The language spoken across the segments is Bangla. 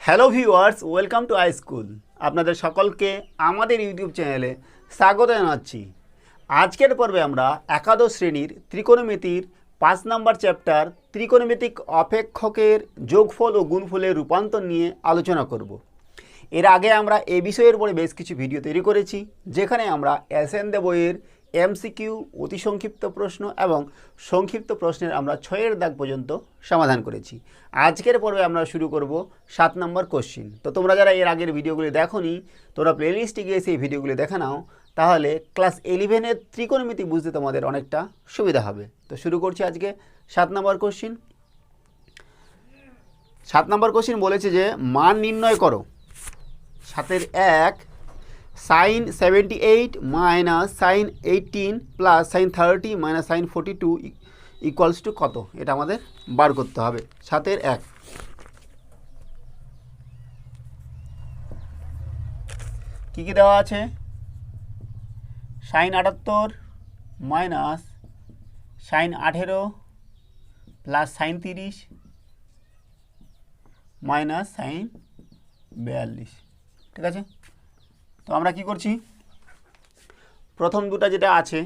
Hello viewers, welcome to I school. আপনাদের সকলকে আমাদের ইউটিউব চ্যানেলে স্বাগত জানাচ্ছি। আজকের পর্বে আমরা একাদশ শ্রেণীর ত্রিকোণমিতির 5 নম্বর চ্যাপ্টার ত্রিকোণমিতিক অপেক্ষকের যোগফল ও গুণফলের রূপান্তর নিয়ে আলোচনা করব। এর আগে আমরা এই বিষয়ের উপরে বেশ কিছু ভিডিও তৈরি করেছি, যেখানে আমরা এসএন দে বইয়ের এমসিকিউ, অতি সংক্ষিপ্ত প্রশ্ন এবং সংক্ষিপ্ত প্রশ্নের আমরা 6 দাগ পর্যন্ত সমাধান করেছি। আজকের পর্বে আমরা শুরু করব 7 নম্বর কোশ্চিন। তো তোমরা যারা এর আগের ভিডিওগুলি দেখোনি, তোমরা প্লেলিস্টে গিয়ে সেই ভিডিওগুলি দেখে নাও, তাহলে ক্লাস 11-এর ত্রিকোণমিতি বুঝতে তোমাদের অনেকটা সুবিধা হবে। তো শুরু করছি আজকে 7 নম্বর কোশ্চিন। 7 নম্বর কোশ্চিন বলেছে যে মান নির্ণয় করো। 7-এর 1 sin 78 minus sin 18 plus sin 30 minus sin 42 equals to কত? এটা আমাদের বার করতে হবে। 7-এর 1 কী কী দেওয়া আছে? sin 78 minus sin 18 plus sin 30 minus sin 42। ঠিক আছে, তো আমরা কি করছি, প্রথম দুটা যেটা আছে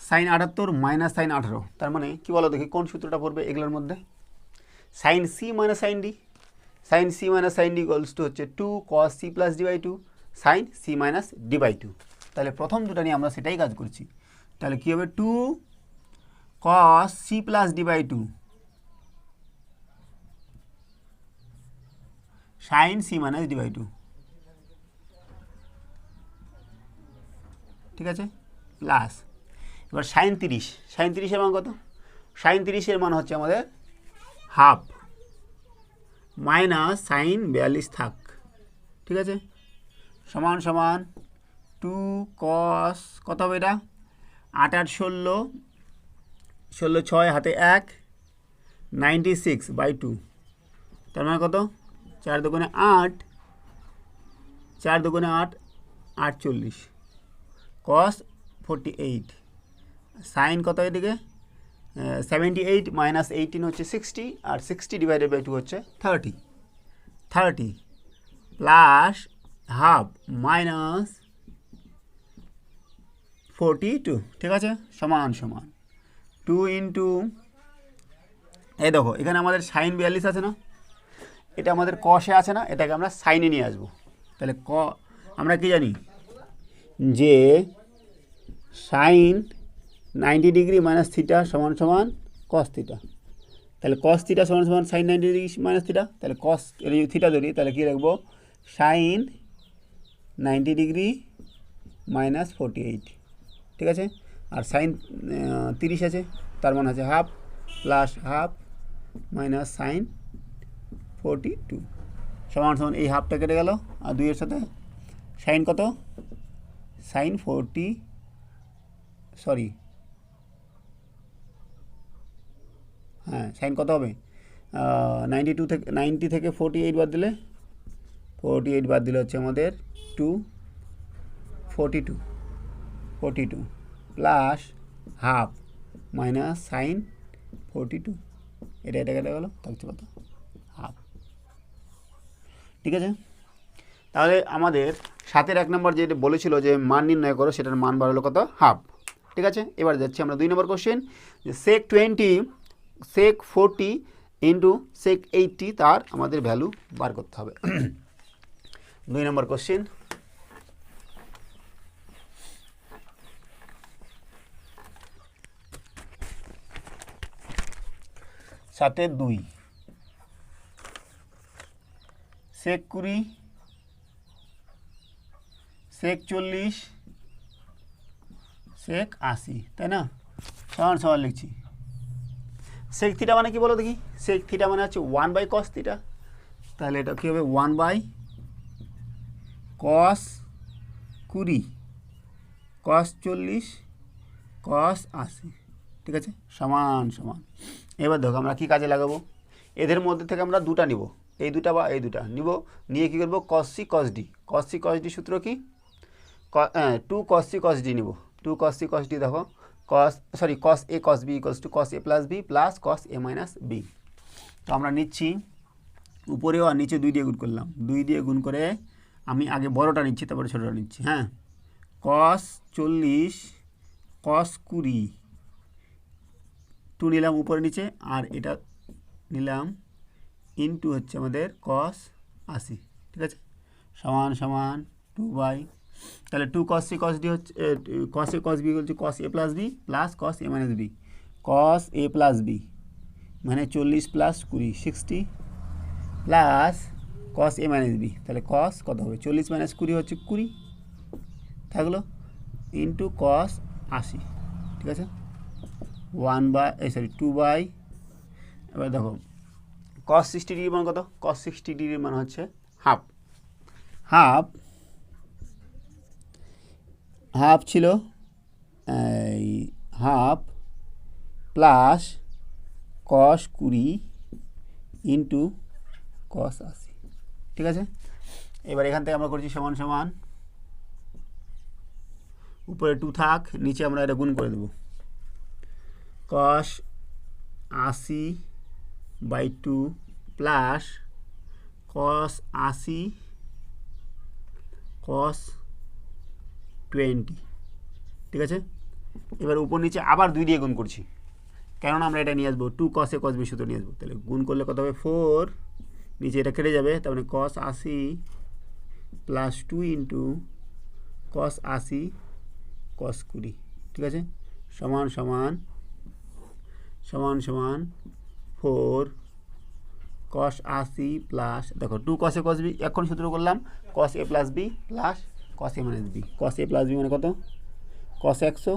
sin 78 মাইনাস sin 18, তার মানে কি বলো দেখি কোন সূত্রটা পড়বে এগুলোর মধ্যে? sin c minus sin d, sin c minus sin d equals to হচ্ছে 2 cos c plus d by 2 sin c minus d by 2। তাহলে প্রথম দুটা নিয়ে আমরা সেটাই কাজ করছি। তাহলে কী হবে, 2 cos c plus d by 2 sin c minus d by 2। ঠিক আছে, প্লাস এবার sin 30, sin 30-এর মান কত? sin 30-এর মান হচ্ছে আমাদের হাফ মাইনাস sin 42 থাক। ঠিক আছে, সমান সমান 2 cos কত হবে এটা? 8 8 16, 16 6 হাতে 1 96 বাই 2, তার মানে কত? 4 দুগুণে 8, 4 দুগুণে 8 48 cos 48 সাইন কত এদিকে? 78 মাইনাস 18 হচ্ছে 60, আর 60 ডিভাইডেড বাই 2 হচ্ছে 30 প্লাস হাফ মাইনাস 42। ঠিক আছে, সমান সমান 2 ইন্টু, এই দেখো এখানে আমাদের সাইন 42 আছে না, এটা আমাদের কষে আছে না, এটাকে আমরা সাইনে নিয়ে আসবো। তাহলে আমরা কি জানি যে সাইন 90 ডিগ্রি মাইনাস থিটা সমান সমান কস থিটা। তাহলে কস থিটা সমান সমান সাইন 90 ডিগ্রি মাইনাস থিটা। তাহলে কস যদি থিটা ধরি তাহলে কী রাখবো? Sine 90 degree minus 48। ঠিক আছে, আর সাইন 30 আছে, তার মানে আছে half plus half minus sine 42 সমান সমান এই হাফটা কেটে গেল, আর 2-এর সাথে সাইন কত? সাইন 40, সরি হ্যাঁ, সাইন কত হবে? 90 থেকে 48 বাদ দিলে 48 বাদ দিলে হচ্ছে আমাদের 42 প্লাস হাফ মাইনাস সাইন 42, এটা কেটে গেল, থাকছে কত? হাফ। ঠিক আছে, তাহলে আমাদের 7-এর 1 নম্বর যেটা বলেছিল যে মান নির্ণয় করো, সেটার মান বার হলো কত? হাফ। ঠিক আছে, এবার যাচ্ছি আমরা 2 নম্বর কোশ্চেন, যে sec 20 sec 40 ইন্টু sec 80 তার আমাদের ভ্যালু বার করতে হবে। 2 নম্বর কোশ্চেন, সাথে 2 sec 20 sec 40 sec 80, তাই না? সমান সমান লিখছি। sec থিটা মানে কি বলো দেখি? sec থিটা মানে হচ্ছে 1 বাই cos থিটা। তাহলে এটা কী হবে? 1 বাই cos 20 cos 40 cos 80। ঠিক আছে, সমান সমান। এবার দেখো আমরা কী কাজে লাগাবো, এদের মধ্যে থেকে আমরা দুটা নিব, এই দুটা বা এই দুটা নিব, নিয়ে কী করবো? cos c cos d, cos c cos d সূত্র কি? 2 cos c cos d নিব। 2 cos c cos d দেখো, cos a cos b equals to cos a plus b plus cos a minus b। তো আমরা নিচ্ছি উপরেও আর নিচে 2 দিয়ে গুণ করলাম, 2 দিয়ে গুণ করে আমি আগে বড়টা নিচ্ছি তারপরে ছোটোটা নিচ্ছি। হ্যাঁ, cos 40 cos 20 2 নিলাম উপরে নিচে, আর এটা নিলাম ইনটু হচ্ছে আমাদের cos 80, ঠিক আছে, সমান সমান 2 তাহলে 2 cos c cos d হচ্ছে cos a cos b হচ্ছে cos a plus b plus cos a minus b, cos a plus b মানে 40 plus 20 60 plus cos a minus b, তাহলে cos কত হবে 40 মাইনাস 20 হচ্ছে 20 থাকলো ইন্টু cos 80, ঠিক আছে, 2 এবার দেখো cos 60 ডিগ্রি মান কত, cos 60 ডিগ্রির মান হচ্ছে হাফ, হাফ ছিল এই half plus cos 20 into cos 80, ঠিক আছে। এবার এখান থেকে আমরা করছি সমান সমান, উপরে 2 থাক, নিচে আমরা এটা গুণ করে দেব, cos 80/2 প্লাস cos 80 cos 20, ঠিক আছে। এবার উপর নিচে আবার 2 দিয়ে গুণ করছি, কেননা আমরা এটা নিয়ে আসবো 2 cos a cos b সূত্র নিয়ে আসবো, তাহলে গুণ করলে কত হবে 4, নিচে এটা কেটে যাবে, তার মানে cos 80 plus 2 into cos 80 cos 20, ঠিক আছে, সমান সমান 4 cos 80 প্লাস দেখো 2 cos a cos b, এখন সূত্র করলাম cos a plus b plus cos a minus b, cos a plus b মানে কত cos 100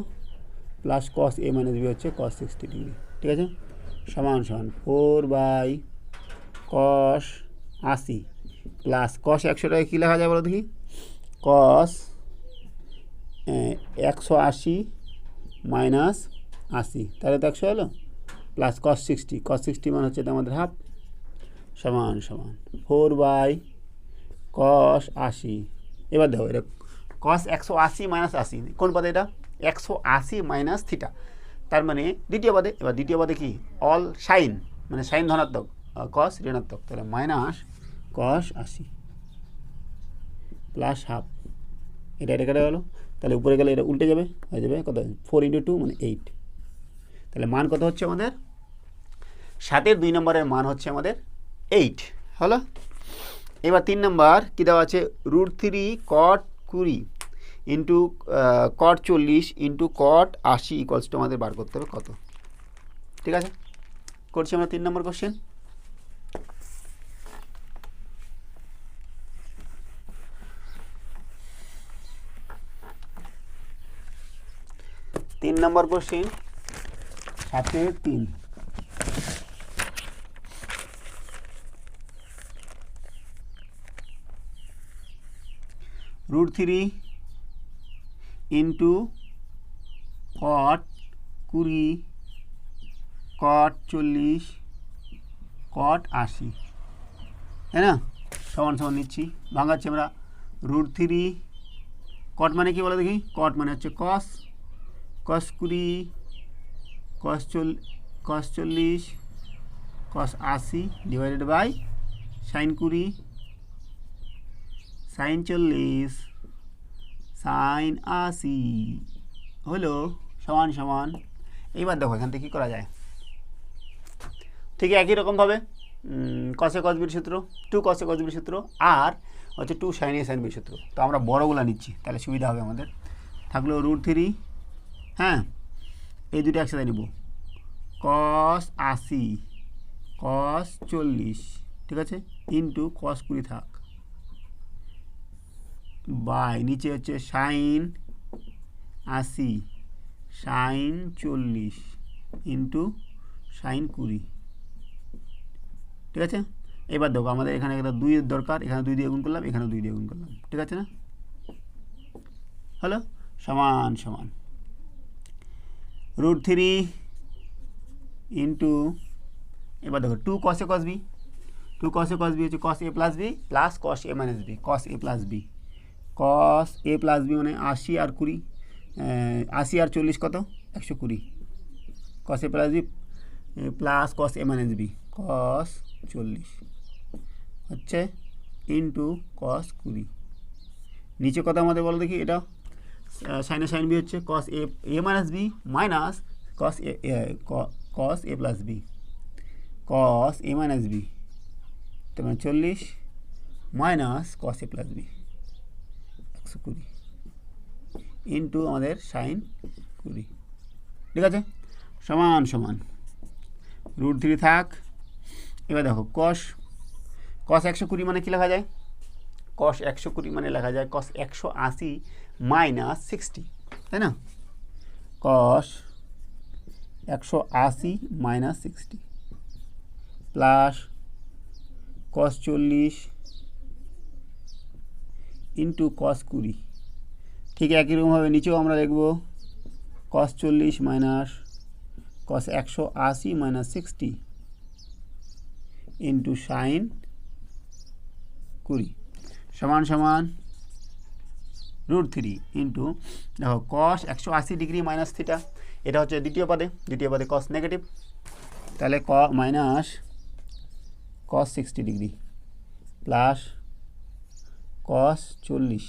plus cos a minus b হচ্ছে cos 60 ডিগ্রি, ঠিক আছে, সমান 4/cos 80 প্লাস cos 100টাকে কী লেখা যায় বলো দেখি, cos 180 মাইনাস 80, তাহলে তো 100 হলো, প্লাস cos 60 মান হচ্ছে তো আমাদের হাফ, সমান 4/cos 80। এবার দেখো এটা cos 180 মাইনাস 80 কোন পদে, এটা 180 মাইনাস থিটা, তার মানে দ্বিতীয় পদে। এবার দ্বিতীয় পদে কি অল সাইন, মানে সাইন ধনাত্মক, cos ঋণাত্মক, তাহলে মাইনাস cos 80 প্লাস হাফ, এটা কেটে গেলো, তাহলে উপরে গেলে এটা উল্টে যাবে, হয়ে যাবে কত 4 × 2 মানে 8, তাহলে মান কত হচ্ছে আমাদের 7-এর 2 নম্বরের মান হচ্ছে আমাদের 8 হলো। এবার 3 নম্বর কী দেওয়া আছে, √3 cot 20 into cot 40 into cot 80 equals to আমাদের বার করতে হবে কত, ঠিক আছে, করছি আমরা 3 নম্বর কোশ্চেন। তিন নম্বর question 7-এর 3, √3 into cot 20 cot 40 cot 80, তাই না, সমান সমান নিচ্ছি, ভাঙাচ্ছি আমরা √3 cot মানে কি বলো দেখি, cot মানে হচ্ছে cos 20 cos 40 cos 80 divided by sin 20 sin 40 sin 80 হলো সমান সমান। এইবার দেখো এখান থেকে কী করা যায়, ঠিক একই রকমভাবে cos a cos b সূত্র, 2 cos a cos b সূত্র, আর হচ্ছে 2 sin a sin b সূত্র, তো আমরা বড়গুলো নিচ্ছি তাহলে সুবিধা হবে আমাদের, থাকলো √3, হ্যাঁ এই দুটো একসাথে নিব, cos 80 cos 40, ঠিক আছে, ইন্টু cos 20 থাক, বাই নিচে হচ্ছে sin 80 sin 40 ইন্টু sin 20, ঠিক আছে। এবার দেখো আমাদের এখানে একটা 2-এর দরকার, এখানে 2 দিয়ে গুণ করলাম, এখানে 2 দিয়ে গুণ করলাম, ঠিক আছে না, হলো সমান সমান √3 ইন্টু, এবার দেখো 2 cos a cos b, 2 cos a cos b হচ্ছে cos a plus b plus cos a minus b, cos a plus b, cos a plus b মানে 80 আর 20, 80 আর 40 কত 120, cos a plus b plus cos a minus b cos 40, হচ্ছে ইন্টু কস 20। নিচে কথা আমাদের বলো দেখি, এটা সাইনে সাইন বি হচ্ছে cos A minus B minus cos A plus B, cos A minus b তার মানে 40 minus cos A plus B 120 into আমাদের সাইন 20। ঠিক আছে, সমান সমান √3 থাক। এবার দেখো কস 120 মানে কী লেখা যায়? কস 120 মানে লেখা যায় কস 180 মাইনাস 60, তাই না? কস 180 minus 60 plus cos 40 into cos 20। ঠিক একই রকমভাবে নিচেও আমরা লিখব কস 40 minus cos 180 minus 60 into sign 20 সমান সমান √3 ইন্টু দেখো কস 180 ডিগ্রি মাইনাস থিটা, এটা হচ্ছে দ্বিতীয় পদে কস নেগেটিভ, তাহলে minus cos 60 degree plus cos 40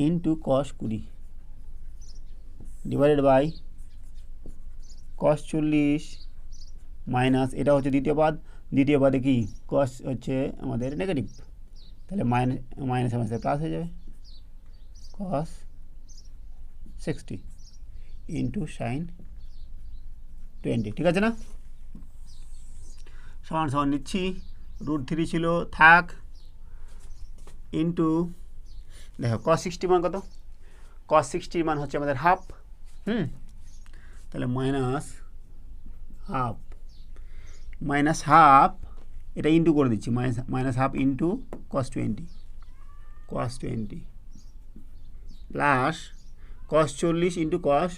into cos 20 divided by cos 40 minus এটা হচ্ছে দ্বিতীয় পদে কি কস হচ্ছে আমাদের নেগেটিভ, তাহলে মাইনাস মাইনাসে প্লাস হয়ে যাবে কস 60 ইন্টু সাইন 20। ঠিক আছে না? সমান সমান নিচ্ছি √3 ছিল থাক ইন্টু দেখো কস 60 মান কত? কস 60 মান হচ্ছে আমাদের হাফ। তাহলে মাইনাস হাফ এটা ইন্টু করে দিচ্ছি, minus half into cos 20 plus cos 40 into কস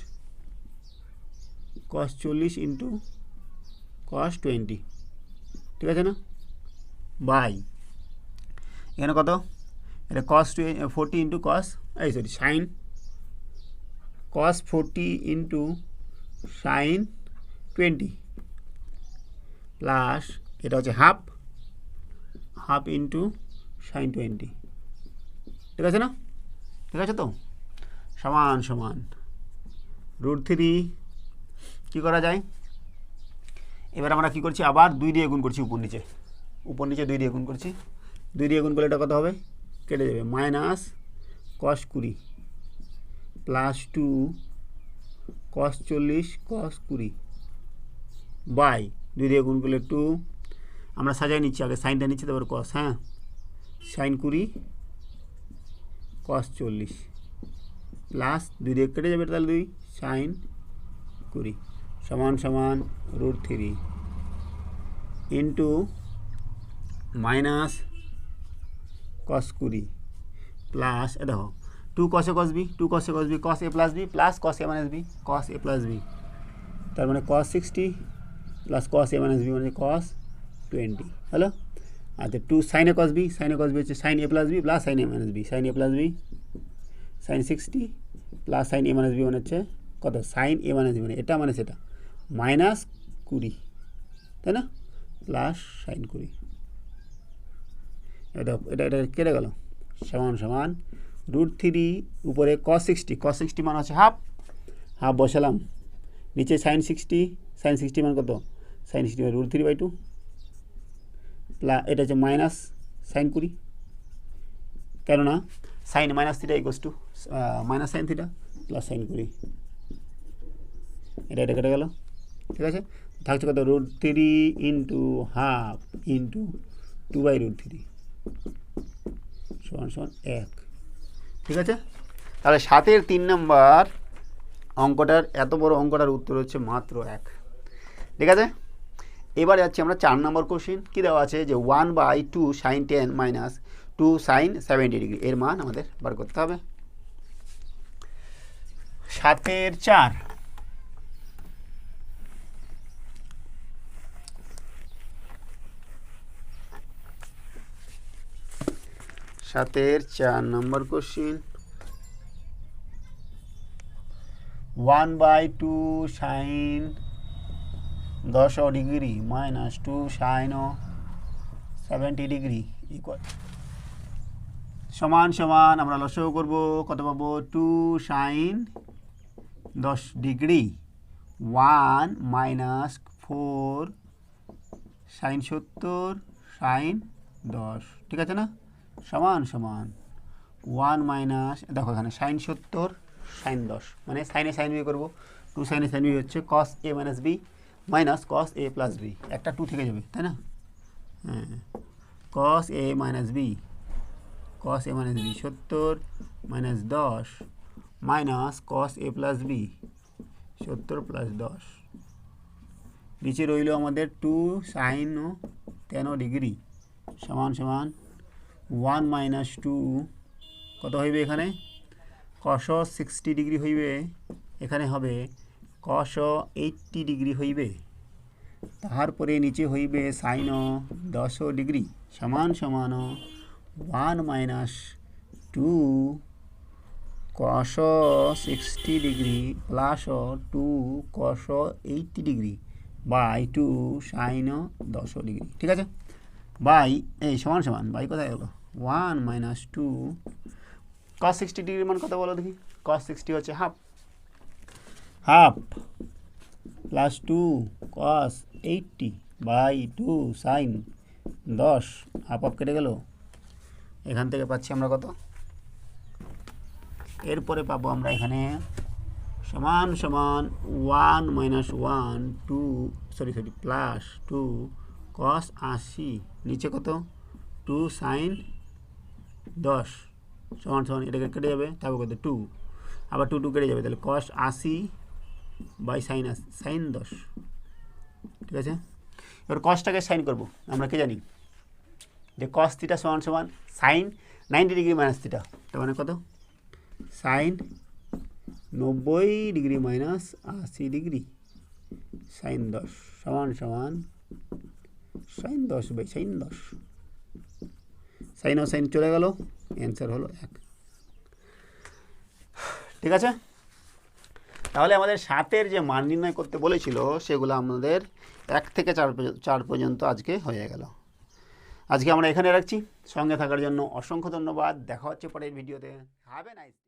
40 ইন্টু কস 20। ঠিক আছে না? বাই এখানে কত? এটা কস 40 ইন্টু কস সাইন কস 40 ইন্টু সাইন 20 প্লাস এটা হচ্ছে হাফ ইন্টু সাইন 20। ঠিক আছে না? ঠিক আছে তো? সমান সমান √3 কী করা যায়? এবার আমরা কী করছি, আবার 2 দিয়ে গুণ করছি, উপর নিচে 2 দিয়ে গুণ করছি। 2 দিয়ে গুণ করলে এটা কত হবে? কেটে যাবে minus cos 20 plus 2 cos 40 cos 20 by 2 দিয়ে গুণ করলে 2, আমরা সাজাই নিচ্ছি, আগে সাইনটা নিচ্ছি তারপর কস, হ্যাঁ সাইন 20 কস 40 প্লাস 2 দিয়ে কেটে যাবে, তাহলে 2 সাইন 20 সমান সমান √3 ইন্টু মাইনাস কস 20 প্লাস দেখো 2 cos a cos b cos a plus b plus cos a minus b তার মানে cos 60 plus cos a minus b মানে cos 20 হলো। আচ্ছা 2 sin a cos b হচ্ছে sin a plus b plus sin a minus b sin a plus b sin 60 plus sin a minus b মানে হচ্ছে কত? sin a মাইনাস বি মানে এটা মানে সেটা মাইনাস 20, তাই না? প্লাস sin 20 এটা কেটে গেল সমান সমান √3 উপরে cos 60 মান হচ্ছে হাফ বসালাম, নিচে sin 60 মান কত? sin 60 √3/2 প্লাস এটা হচ্ছে মাইনাস sin 20, কেননা sin minus theta equals to minus sin theta plus sin 20, এটা কেটে গেল। ঠিক আছে, থাকছে কত? √3 ইন্টু হাফ ইন্টু 2/√3 সমান 1। ঠিক আছে, তাহলে 7-এর 3 নম্বর অঙ্কটার এত বড় অঙ্কটার উত্তর হচ্ছে মাত্র 1। ঠিক আছে, এবার যাচ্ছি আমরা 4 নম্বর কোশ্চেন। কী দেওয়া আছে যে 1/2 sin 10 মাইনাস 2 sin 70 ডিগ্রি এর মান আমাদের বার করতে হবে। 7-এর 4 7-এর 4 নম্বর question 1/2 sin 10 degree minus 2 sin 70 degree equal সমান সমান আমরা লসাগু করব কত পাবো 2 sine 10 degree 1 minus 4 sine 70 sine 10 ঠিক আছে না সমান সমান 1 মাইনাস দেখো এখানে সাইন 70 সাইন 10 মানে সাইনে সাইন বি করবো 2 সাইনে সাইন বি হচ্ছে cos A minus B minus cos A plus B একটা 2 থেকে যাবে তাই না হ্যাঁ cos A minus B 70 minus 10 minus cos A plus B 70 plus 10 নিচে রইল আমাদের 2 সাইন 10 ডিগ্রি সমান সমান 1 মাইনাস 2 কত হইবে এখানে কস 60 ডিগ্রি হইবে এখানে হবে কস 80 ডিগ্রি হইবে তারপরে নিচে হইবে সাইন 10 ডিগ্রি সমান সমান 1 minus 2 cos 60 degree plus 2 cos 80 degree by 2 sine 10 degree ঠিক আছে বাই এই সমান সমান বাই কোথায় গেল 1 মাইনাস 2 কস 60 ডিগ্রির মান কত বলো দেখি কস 60 হচ্ছে half plus 2 cos 80 by 2 sine 10 half half কেটে গেল এখান থেকে পাচ্ছি আমরা কত এরপরে পাবো আমরা এখানে সমান সমান 1 মাইনাস 1 2 সরি প্লাস 2 কস 80 নিচে কত 2 সাইন 10 সমান সমান এটা কেটে যাবে তারপর কত 2 আবার 2 2 কেটে যাবে তাহলে কস 80 বাই সাইন 10 ঠিক আছে এবার কসটাকে সাইন করব আমরা কি জানি যে কস থিটা সমান সমান সাইন 90 ডিগ্রি মাইনাস থিটা তার মানে কত sine 90 degree minus 80 degree sine 10 সমান সমান সাইন 10 বাই সাইন 10 সাইন ও সাইন চলে গেল অ্যান্সার হলো 1 ঠিক আছে তাহলে আমাদের 7-এর যে মান নির্ণয় করতে বলেছিল সেগুলো আমাদের 1 থেকে 4 পর্যন্ত আজকে হয়ে গেল আজকে আমরা এখানে রাখছি সঙ্গে থাকার জন্য অসংখ্য ধন্যবাদ দেখা হচ্ছে পরের ভিডিওতে হ্যাভ এ নাইস